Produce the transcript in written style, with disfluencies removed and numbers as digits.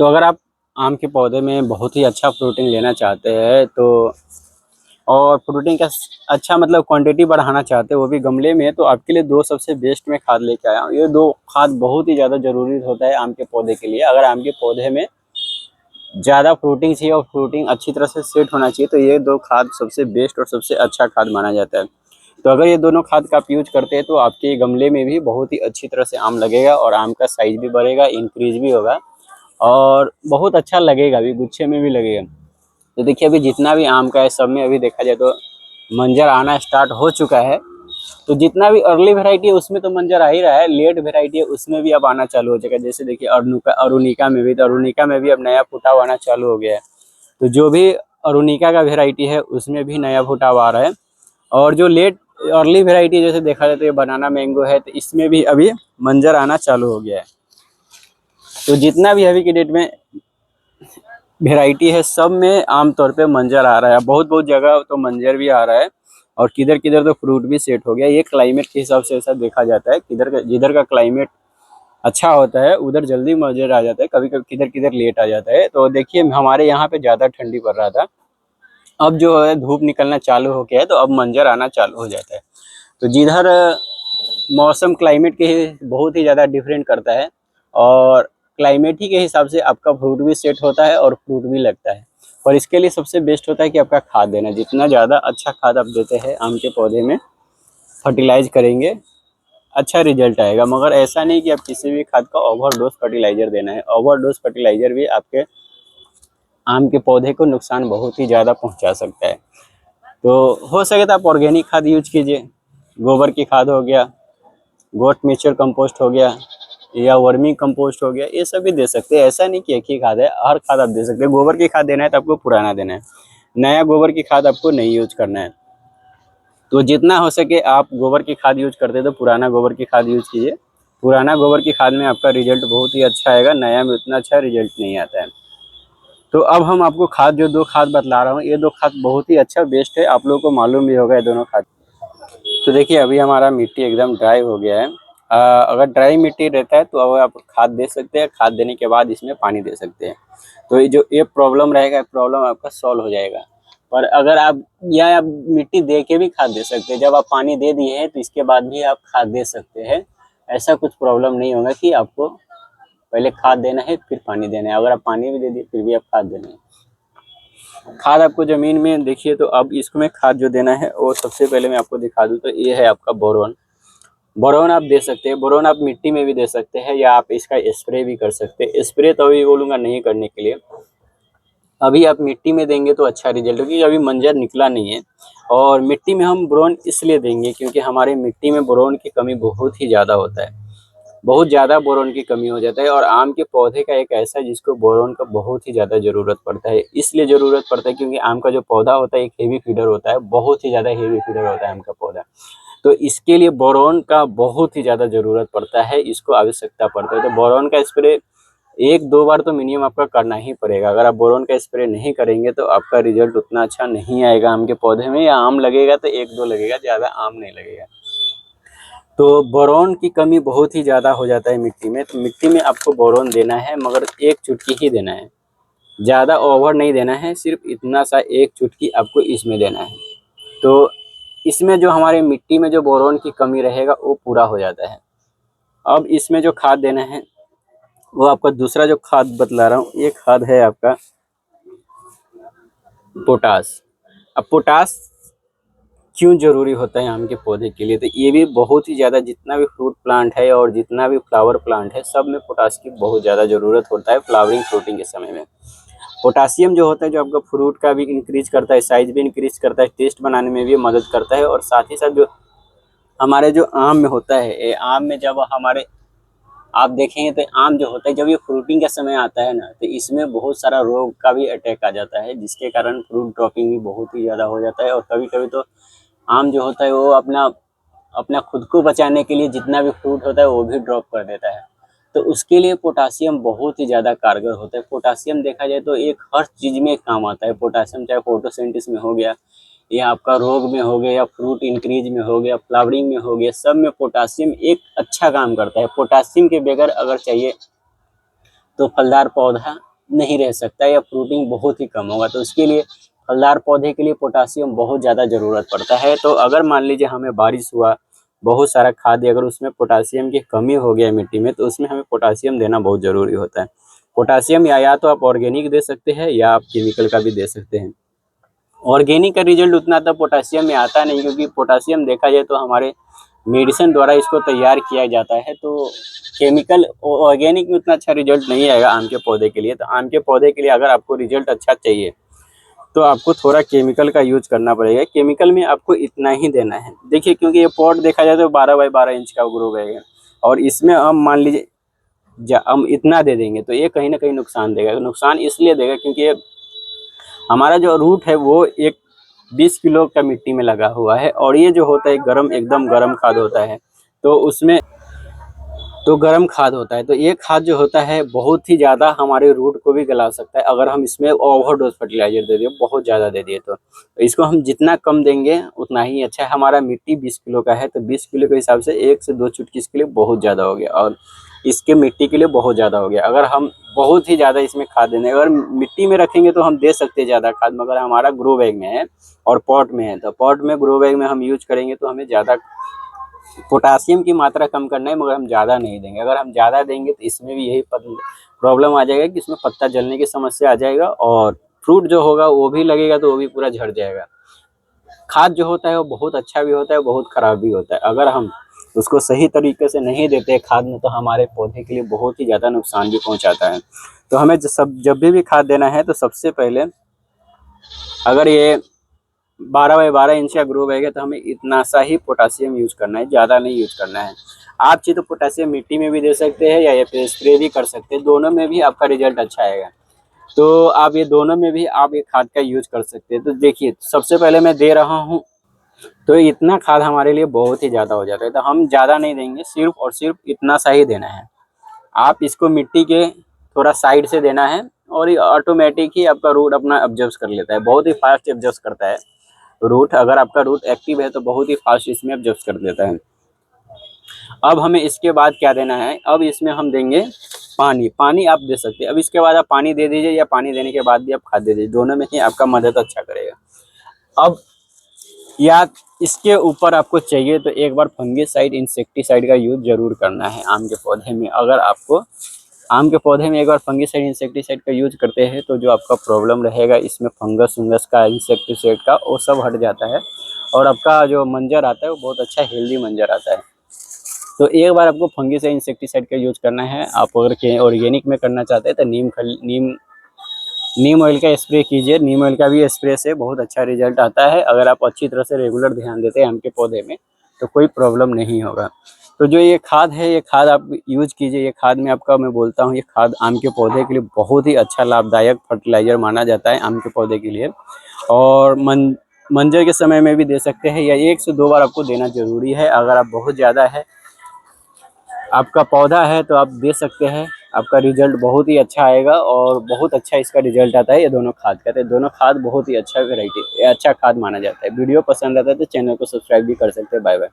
तो अगर आप आम के पौधे में बहुत ही अच्छा फ्रूटिंग लेना चाहते हैं तो और फ्रूटिंग का अच्छा मतलब क्वांटिटी बढ़ाना चाहते हैं वो भी गमले में, तो आपके लिए दो सबसे बेस्ट में खाद लेके आया हूँ। ये दो खाद बहुत ही ज़्यादा ज़रूरी होता है आम के पौधे के लिए। अगर आम के पौधे में ज़्यादा फ्रूटिंग चाहिए और फ्रूटिंग अच्छी तरह से सेट होना चाहिए तो ये दो खाद सबसे बेस्ट और सबसे अच्छा खाद माना जाता है। तो अगर ये दोनों खाद का आप यूज करते हैं तो आपके गमले में भी बहुत ही अच्छी तरह से आम लगेगा और आम का साइज भी बढ़ेगा, इंक्रीज भी होगा और बहुत अच्छा लगेगा भी, गुच्छे में भी लगेगा। तो देखिए अभी जितना भी आम का है सब में अभी देखा जाए तो मंजर आना स्टार्ट हो चुका है। तो जितना भी अर्ली वेराइटी है उसमें तो मंजर आ ही रहा है, लेट वेराइटी है उसमें भी अब आना चालू हो जाएगा। जैसे देखिए अरुणिका में भी, तो अरुणिका में भी अब नया फुटाव आना चालू हो गया है। तो जो भी अरुणिका का वेराइटी है उसमें भी नया फुटाव आ रहा है। और जो लेट अर्ली वेराइटी जैसे देखा जाए तो ये बनाना मैंगो है, तो इसमें भी अभी मंजर आना चालू हो गया है। तो जितना भी अभी की डेट में वेराइटी है सब में आमतौर पे मंजर आ रहा है। बहुत बहुत जगह तो मंजर भी आ रहा है और किधर किधर तो फ्रूट भी सेट हो गया। ये क्लाइमेट के हिसाब से ऐसा देखा जाता है, जिधर का क्लाइमेट अच्छा होता है उधर जल्दी मंजर आ जाता है, कभी कभी किधर किधर लेट आ जाता है। तो देखिए हमारे यहाँ पे ज़्यादा ठंडी पड़ रहा था, अब जो है धूप निकलना चालू हो गया है तो अब मंजर आना चालू हो जाता है। तो जिधर मौसम क्लाइमेट के बहुत ही ज़्यादा डिफरेंट करता है और क्लाइमेट ही के हिसाब से आपका फ्रूट भी सेट होता है और फ्रूट भी लगता है। और इसके लिए सबसे बेस्ट होता है कि आपका खाद देना, जितना ज़्यादा अच्छा खाद आप देते हैं आम के पौधे में, फर्टिलाइज करेंगे, अच्छा रिजल्ट आएगा। मगर ऐसा नहीं कि आप किसी भी खाद का ओवरडोज फर्टिलाइजर देना है। ओवरडोज फर्टिलाइजर भी आपके आम के पौधे को नुकसान बहुत ही ज़्यादा पहुंचा सकता है। तो हो सके तो आप ऑर्गेनिक खाद यूज कीजिए, गोबर की खाद हो गया, गोट मिक्सचर कंपोस्ट हो गया या वर्मी कंपोस्ट हो गया, ये सब भी दे सकते हैं। ऐसा नहीं कि एक ही खाद है, हर खाद आप दे सकते हैं। गोबर की खाद देना है तो आपको पुराना देना है, नया गोबर की खाद आपको नहीं यूज करना है। तो जितना हो सके आप गोबर की खाद यूज करते तो पुराना गोबर की खाद यूज कीजिए। पुराना गोबर की खाद में आपका रिजल्ट बहुत ही अच्छा आएगा, नया में उतना अच्छा रिजल्ट नहीं आता है। तो अब हम आपको खाद जो दो खाद बतला रहा हूँ ये दो खाद बहुत ही अच्छा बेस्ट है, आप लोगों को मालूम भी होगा ये दोनों खाद। तो देखिए अभी हमारा मिट्टी एकदम ड्राई हो गया है। अगर ड्राई मिट्टी रहता है तो अब आप खाद दे सकते हैं, खाद देने के बाद इसमें पानी दे सकते हैं। तो ये जो ये प्रॉब्लम रहेगा, प्रॉब्लम आपका सॉल्व हो जाएगा। पर अगर आप या आप मिट्टी दे के भी खाद दे सकते हैं, जब आप पानी दे दिए हैं तो इसके बाद भी आप खाद दे सकते हैं। ऐसा कुछ प्रॉब्लम नहीं होगा कि आपको पहले खाद देना है फिर पानी देना है। अगर आप पानी भी दे दिए फिर भी आप खाद देना है। खाद आपको जमीन में देखिए, तो अब इसमें खाद जो देना है वो सबसे पहले मैं आपको दिखा दूं तो ये है आपका बोरोन। बोरोन आप दे सकते हैं, बोरोन आप मिट्टी में भी दे सकते हैं या आप इसका स्प्रे भी कर सकते हैं। स्प्रे तो अभी बोलूँगा नहीं करने के लिए, अभी आप मिट्टी में देंगे तो अच्छा रिजल्ट होगा क्योंकि अभी मंजर निकला नहीं है। और मिट्टी में हम बोरोन इसलिए देंगे क्योंकि हमारे मिट्टी में बोरोन की कमी बहुत ही ज़्यादा होता है, बहुत ज़्यादा बोरोन की कमी हो जाता है। और आम के पौधे का एक ऐसा है जिसको बोरोन का बहुत ही ज़्यादा ज़रूरत पड़ता है। इसलिए ज़रूरत पड़ता है क्योंकि आम का जो पौधा होता है एक हेवी फीडर होता है, बहुत ही ज़्यादा हेवी फीडर होता है आम का पौधा। तो इसके लिए बोरोन का बहुत ही ज़्यादा ज़रूरत पड़ता है, इसको आवश्यकता पड़ता है। तो बोरोन का स्प्रे एक दो बार तो मिनिमम आपका करना ही पड़ेगा। अगर आप बोरोन का स्प्रे नहीं करेंगे तो आपका रिजल्ट उतना अच्छा नहीं आएगा आम के पौधे में, या आम लगेगा तो एक दो लगेगा, ज़्यादा आम नहीं लगेगा। तो बोरोन की कमी बहुत ही ज़्यादा हो जाता है मिट्टी में। तो मिट्टी में आपको बोरोन देना है मगर एक चुटकी ही देना है, ज़्यादा ओवर नहीं देना है, सिर्फ इतना सा एक चुटकी आपको इसमें देना है। तो इसमें जो हमारे मिट्टी में जो बोरोन की कमी रहेगा वो पूरा हो जाता है। अब इसमें जो खाद देना है वो आपका दूसरा जो खाद बतला रहा हूँ, ये खाद है आपका पोटास। अब पोटास क्यों जरूरी होता है आम के पौधे के लिए, तो ये भी बहुत ही ज़्यादा, जितना भी फ्रूट प्लांट है और जितना भी फ्लावर प्लांट है सब में पोटास की बहुत ज़्यादा ज़रूरत होता है फ्लावरिंग फ्रूटिंग के समय में। पोटासियम जो होता है जो आपका फ्रूट का भी इंक्रीज करता है, साइज भी इंक्रीज करता है, टेस्ट बनाने में भी मदद करता है। और साथ ही साथ जो हमारे जो आम में होता है, ये आम में जब हमारे आप देखेंगे तो आम जो होता है जब ये फ्रूटिंग का समय आता है ना तो इसमें बहुत सारा रोग का भी अटैक आ जाता है, जिसके कारण फ्रूट ड्रॉपिंग भी बहुत ही ज़्यादा हो जाता है। और कभी कभी तो आम जो होता है वो अपना अपना खुद को बचाने के लिए जितना भी फ्रूट होता है वो भी ड्रॉप कर देता है। तो उसके लिए पोटासियम बहुत ही ज़्यादा कारगर होता है। पोटासियम देखा जाए तो एक हर चीज़ में काम आता है पोटासियम, चाहे फोटोसिंथेसिस में हो गया या आपका रोग में हो गया या फ्रूट इंक्रीज में हो गया, फ्लावरिंग में हो गया, सब में पोटासियम एक अच्छा काम करता है। पोटासियम के बगैर अगर चाहिए तो फलदार पौधा नहीं रह सकता या फ्रूटिंग बहुत ही कम होगा। तो उसके लिए फलदार पौधे के लिए पोटासियम बहुत ज़्यादा ज़रूरत पड़ता है। तो अगर मान लीजिए हमें बारिश हुआ, बहुत सारा खाद दिया, अगर उसमें पोटासियम की कमी हो गया मिट्टी में, तो उसमें हमें पोटासियम देना बहुत ज़रूरी होता है। पोटासियम या तो आप ऑर्गेनिक दे सकते हैं या आप केमिकल का भी दे सकते हैं। ऑर्गेनिक का रिजल्ट उतना तो पोटासियम में आता नहीं, क्योंकि पोटासियम देखा जाए तो हमारे मेडिसिन द्वारा इसको तैयार किया जाता है। तो केमिकल ऑर्गेनिक में उतना अच्छा रिजल्ट नहीं आएगा आम के पौधे के लिए। तो आम के पौधे के लिए अगर आपको रिजल्ट अच्छा चाहिए तो आपको थोड़ा केमिकल का यूज करना पड़ेगा। केमिकल में आपको इतना ही देना है। देखिए, क्योंकि ये पॉट देखा जाए तो 12 बाई 12 इंच का ग्रो बैग है, और इसमें हम मान लीजिए हम इतना दे देंगे तो ये कहीं ना कहीं नुकसान देगा। नुकसान इसलिए देगा क्योंकि ये हमारा जो रूट है वो एक 20 किलो का मिट्टी में लगा हुआ है, और ये जो होता है गरम, एकदम गरम खाद होता है। तो उसमें तो गर्म खाद होता है, तो ये खाद जो होता है बहुत ही ज़्यादा हमारे रूट को भी गला सकता है अगर हम इसमें ओवरडोज फर्टिलाइजर दे दिए, बहुत ज़्यादा दे दिए। तो इसको हम जितना कम देंगे उतना ही अच्छा है। हमारा मिट्टी 20 किलो का है, तो 20 किलो के हिसाब से 1 से 2 चुटकी इसके लिए बहुत ज़्यादा हो गया, और इसके मिट्टी के लिए बहुत ज़्यादा हो गया। अगर हम बहुत ही ज़्यादा इसमें खाद देंगे, अगर मिट्टी में रखेंगे तो हम दे सकते हैं ज़्यादा खाद, मगर हमारा ग्रो बैग में है और पॉट में है, तो पॉट में ग्रो बैग में हम यूज करेंगे तो हमें ज़्यादा पोटासियम की मात्रा कम करना है, मगर हम ज़्यादा नहीं देंगे। अगर हम ज़्यादा देंगे तो इसमें भी यही प्रॉब्लम आ जाएगा कि इसमें पत्ता जलने की समस्या आ जाएगा, और फ्रूट जो होगा वो भी लगेगा तो वो भी पूरा झड़ जाएगा। खाद जो होता है वो बहुत अच्छा भी होता है, बहुत खराब भी होता है। अगर हम उसको सही तरीके से नहीं देते खाद में, तो हमारे पौधे के लिए बहुत ही ज़्यादा नुकसान भी पहुंचाता है। तो हमें जब भी खाद देना है तो सबसे पहले, अगर ये 12 बाई 12 इंच का ग्रो बैग है तो हमें इतना सा ही पोटासियम यूज करना है, ज़्यादा नहीं यूज करना है। आप चाहे तो पोटासियम मिट्टी में भी दे सकते हैं या फिर स्प्रे भी कर सकते हैं, दोनों में भी आपका रिजल्ट अच्छा आएगा। तो आप ये दोनों में भी आप ये खाद का यूज कर सकते हैं। तो देखिए, सबसे पहले मैं दे रहा हूँ तो इतना खाद हमारे लिए बहुत ही ज़्यादा हो जाता है, तो हम ज़्यादा नहीं देंगे, सिर्फ और सिर्फ इतना सा ही देना है। आप इसको मिट्टी के थोड़ा साइड से देना है, और ये ऑटोमेटिक ही आपका रूट अपना ऑब्जर्व कर लेता है, बहुत ही फास्ट ऑब्जर्व करता है रूट। अगर आपका रूट एक्टिव है तो बहुत ही फास्ट इसमें ऑब्जर्व कर देता है। अब हमें इसके बाद क्या देना है, अब इसमें हम देंगे पानी। पानी आप दे सकते हैं, अब इसके बाद आप पानी दे दीजिए, या पानी देने के बाद भी आप खाद दे दीजिए, दोनों में ही आपका मदद अच्छा करेगा। अब या इसके ऊपर आपको चाहिए तो एक बार फंगीसाइड, इंसेक्टिसाइड का यूज जरूर करना है आम के पौधे में। अगर आपको आम के पौधे में एक बार फंगीसाइड, इंसेक्टिसाइड का यूज करते हैं तो जो आपका प्रॉब्लम रहेगा इसमें फंगस उंगस का, इंसेक्टिसाइड का, वो सब हट जाता है, और आपका जो मंजर आता है वो बहुत अच्छा हेल्दी मंजर आता है। तो एक बार आपको फंगीसाइड, इंसेक्टिसाइड का यूज करना है। आप अगर ऑर्गेनिक में करना चाहते हैं तो नीम ऑयल का स्प्रे कीजिए। नीम ऑयल का भी स्प्रे से बहुत अच्छा रिजल्ट आता है। अगर आप अच्छी तरह से रेगुलर ध्यान देते हैं आम के पौधे में तो कोई प्रॉब्लम नहीं होगा। तो जो ये खाद है, ये खाद आप यूज कीजिए। ये खाद में आपका, मैं बोलता हूँ, ये खाद आम के पौधे के लिए बहुत ही अच्छा लाभदायक फर्टिलाइजर माना जाता है आम के पौधे के लिए। और मंजर के समय में भी दे सकते हैं, या 1 से 2 बार आपको देना जरूरी है। अगर आप बहुत ज़्यादा है आपका पौधा है तो आप दे सकते हैं, आपका रिजल्ट बहुत ही अच्छा आएगा, और बहुत अच्छा इसका रिजल्ट आता है। ये दोनों खाद का, तो दोनों खाद बहुत ही अच्छा वैरायटी, अच्छा खाद माना जाता है। वीडियो पसंद आता है तो चैनल को सब्सक्राइब भी कर सकते हैं। Bye bye.